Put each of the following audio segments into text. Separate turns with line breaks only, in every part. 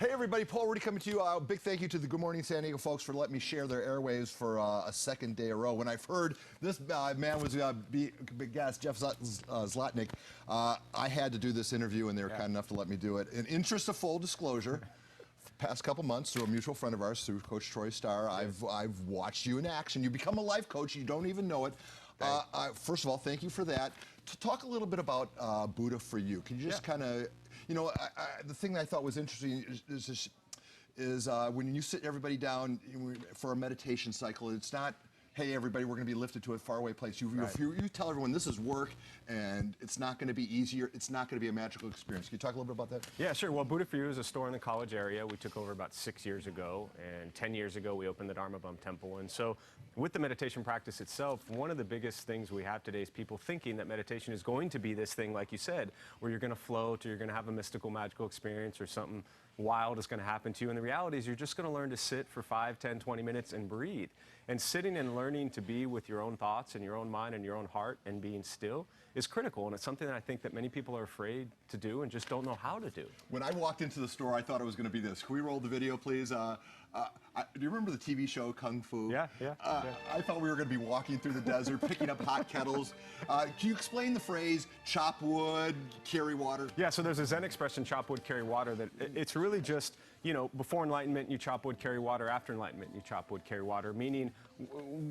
Hey everybody, Paul Rudy coming to you. Big thank you to the Good Morning San Diego folks for letting me share their airwaves for a second day in a row. When I've heard this man was big guest, Jeff Zlotnik, I had to do this interview and they were kind enough to let me do it. In interest of full disclosure, past couple months through a mutual friend of ours, through Coach Troy Starr, I've watched you in action. You become a life coach, you don't even know it. First of all, thank you for that. To talk a little bit about Buddha for you, can you just kind of, you know, the thing that I thought was interesting is when you sit everybody down for a meditation cycle, it's not, hey, everybody, we're going to be lifted to a faraway place. You tell everyone this is work, and it's not going to be easier. It's not going to be a magical experience. Can you talk a little bit about that?
Yeah, sure. Well, Buddha for You is a store in the college area. We took over about 6 years ago, and 10 years ago, we opened the Dharma Temple. And so with the meditation practice itself, one of the biggest things we have today is people thinking that meditation is going to be this thing, like you said, where you're going to float, or you're going to have a mystical, magical experience, or something wild is going to happen to you. And the reality is you're just going to learn to sit for 5, 10, 20 minutes and breathe. And sitting and learning to be with your own thoughts and your own mind and your own heart and being still is critical. And it's something that I think that many people are afraid to do and just don't know how to do.
When I walked into the store, I thought it was going to be this. Can we roll the video, please? Do you remember the TV show Kung Fu?
Yeah.
I thought we were going to be walking through the desert, picking up hot kettles. Can you explain the phrase, chop wood, carry water?
Yeah, so there's a Zen expression, chop wood, carry water, that it's really just, you know, before enlightenment, you chop wood, carry water. After enlightenment, you chop wood, carry water, meaning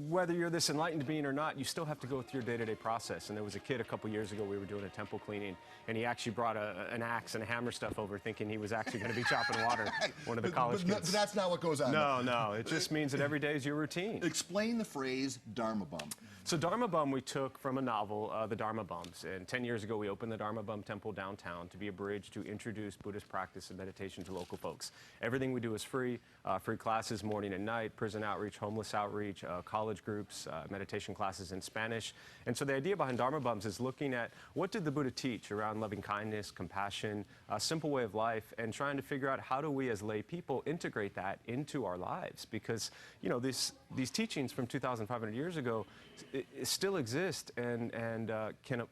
whether you're this enlightened being or not, you still have to go through your day-to-day process. And there was a kid a couple years ago, we were doing a temple cleaning, and he actually brought an axe and a hammer stuff over thinking he was actually going to be chopping water, one of the college kids.
But that's not what goes on.
No, it just means that every day is your routine.
Explain the phrase Dharma Bum.
So Dharma Bum we took from a novel, The Dharma Bums, and 10 years ago we opened the Dharma Bum Temple downtown to be a bridge to introduce Buddhist practice and meditation to local folks. Everything we do is free, free classes morning and night, prison outreach, homeless outreach, college groups, meditation classes in Spanish. And so the idea behind Dharma Bums is looking at what did the Buddha teach around loving kindness, compassion, a simple way of life, and trying to figure out how do we as lay people integrate that into our lives. Because, you know, these teachings from 2,500 years ago still exist and can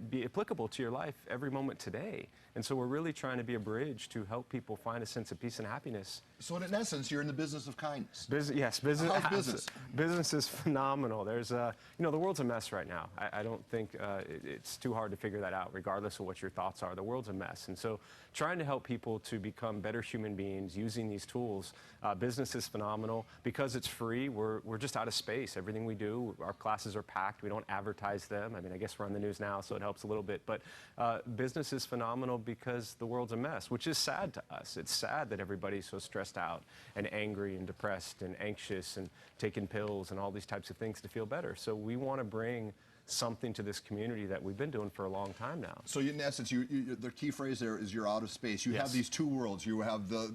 be applicable to your life every moment today. And so we're really trying to be a bridge to help people find a sense of peace and happiness.
So in essence, you're in the business of kindness.
Yes, business.
How's business?
Business is phenomenal. There's you know, the world's a mess right now. I don't think it's too hard to figure that out, regardless of what your thoughts are. The world's a mess. And so trying to help people to become better human beings using these tools, business is phenomenal. Because it's free, we're just out of space. Everything we do, our classes are packed. We don't advertise them. I mean, I guess we're on the news now, so it helps a little bit. But business is phenomenal because the world's a mess, which is sad to us. It's sad that everybody's so stressed out and angry and depressed and anxious and taking pills and all these types of things to feel better. So we want to bring something to this community that we've been doing for a long time now.
So in essence, the key phrase there is you're out of space. You have these two worlds. You have the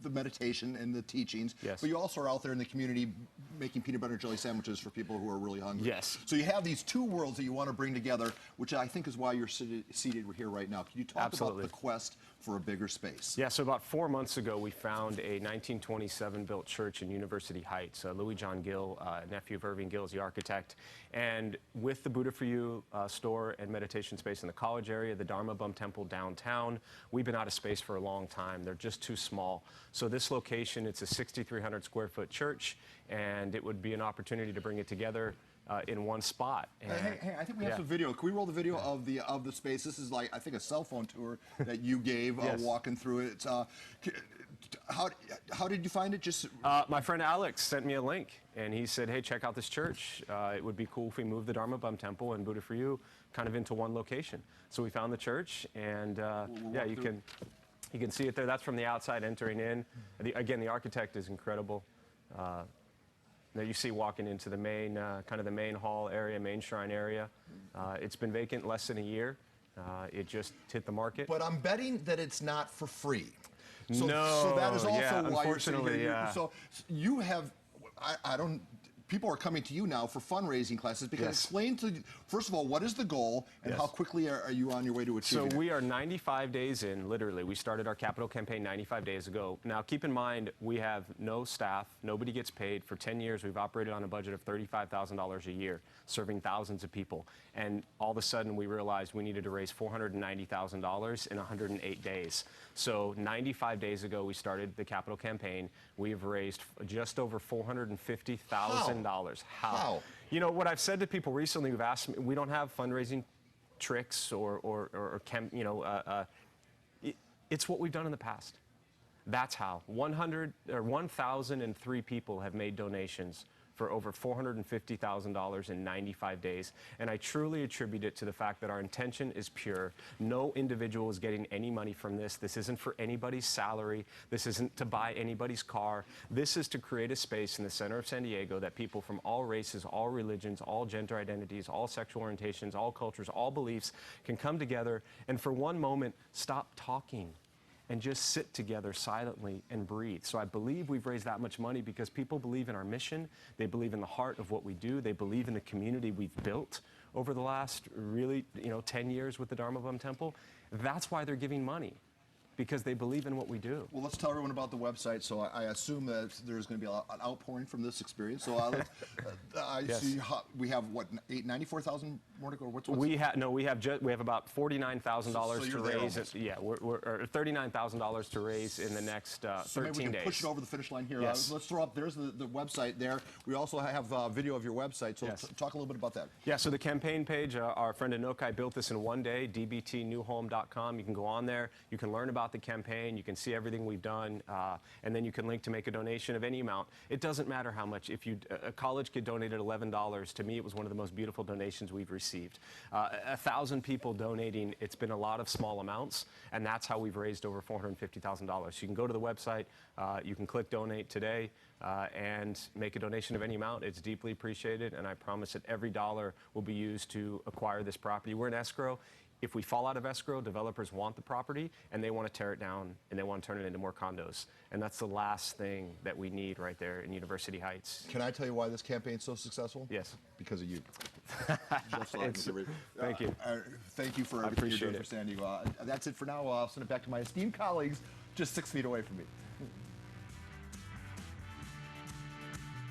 meditation and the teachings, but you also are out there in the community making peanut butter and jelly sandwiches for people who are really hungry.
Yes.
So you have these two worlds that you want to bring together, which I think is why you're seated here right now. Can you talk about the quest for a bigger space?
Yeah, so about 4 months ago, we found a 1927 built church in University Heights. Louis John Gill, nephew of Irving Gill, is the architect. And with the Buddha for You store and meditation space in the college area, the Dharma Bum Temple downtown, we've been out of space for a long time. They're just too small. So this location, it's a 6,300 square foot church, and it would be an opportunity to bring it together in one spot. And
hey, I think we have some video. Can we roll the video of the space? This is like, I think, a cell phone tour that you gave walking through it. It's, how did you find it? Just
my friend Alex sent me a link, and he said, hey, check out this church. It would be cool if we moved the Dharma Bum Temple and Buddha for You kind of into one location. So we found the church, and yeah, you can see it there. That's from the outside entering in. Again, the architect is incredible. That you see walking into the main, kind of the main hall area, main shrine area. It's been vacant less than a year. It just hit the market.
But I'm betting that it's not for free.
So,
so that is also why you're sitting
unfortunately,
here. So you have, I don't, people are coming to you now for fundraising classes because
Yes.
explain to, first of all, what is the goal and
Yes.
how quickly are you on your way to achieving
So
it?
we are 95 days in, literally. We started our capital campaign 95 days ago. Now, keep in mind, we have no staff. Nobody gets paid. For 10 years, we've operated on a budget of $35,000 a year, serving thousands of people. And all of a sudden, we realized we needed to raise $490,000 in 108 days. So 95 days ago, we started the capital campaign. We've raised just over $450,000.
How?
You know, what I've said to people recently who've asked me, we don't have fundraising tricks it's what we've done in the past. That's how. 1,003 people have made donations for over $450,000 in 95 days. And I truly attribute it to the fact that our intention is pure. No individual is getting any money from this. This isn't for anybody's salary. This isn't to buy anybody's car. This is to create a space in the center of San Diego that people from all races, all religions, all gender identities, all sexual orientations, all cultures, all beliefs can come together and for one moment stop talking and just sit together silently and breathe. So I believe we've raised that much money because people believe in our mission. They believe in the heart of what we do. They believe in the community we've built over the last 10 years with the Dharma Bum Temple. That's why they're giving money, because they believe in what we do.
Well, let's tell everyone about the website. So I assume that there's going to be an outpouring from this experience. So I
Yes.
see we have what 94,000 more to go. What's
We have about $49,000
So
to
you're there
raise.
almost.
Yeah, we're $39,000 to raise in the next
So
13
maybe we can
days.
push it over the finish line here.
Yes.
Let's throw up. There's the website there. We also have a video of your website. So
Yes.
talk a little bit about that.
Yeah, so the campaign page, our friend Anokai built this in one day, dbtnewhome.com. You can go on there. You can learn about the campaign. You can see everything we've done. And then you can link to make a donation of any amount. It doesn't matter how much. If a college kid donated $11, to me, it was one of the most beautiful donations we've received. 1,000 people donating, it's been a lot of small amounts, and that's how we've raised over $450,000. You can go to the website, you can click donate today, and make a donation of any amount. It's deeply appreciated, and I promise that every dollar will be used to acquire this property. We're in escrow. If we fall out of escrow, developers want the property and they want to tear it down and they want to turn it into more condos. And that's the last thing that we need right there in University Heights.
Can I tell you why this campaign's so successful?
Yes.
Because of you.
Thank you.
Thank you for everything you're
appreciate
doing
it.
for San Diego. That's it for now. I'll send it back to my esteemed colleagues just 6 feet away from me.